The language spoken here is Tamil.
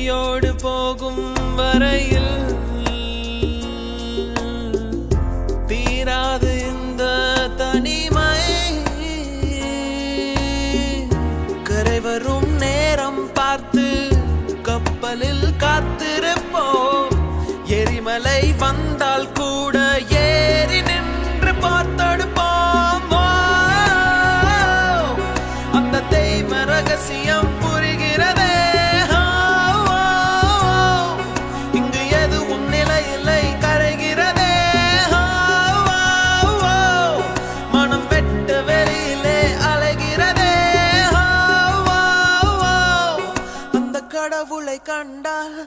உயிரோடு போகும் வரையில் தீராது இந்த தனிமை. கரை வரும் நேரம் பார்த்து கப்பலில் காத்திருப்போம். எரிமலை வந்தால் கூட ஏறி நின்று பார்த்தெடுப்போம். அந்த தெய்வ ரகசியம் புரிகிறதே. இங்கு எதுவும் நிலையில்லை, கரைகிறதே. மனம் வெட்ட வெளியிலே அலைகிறதே. அந்த கடவுளை கண்டால்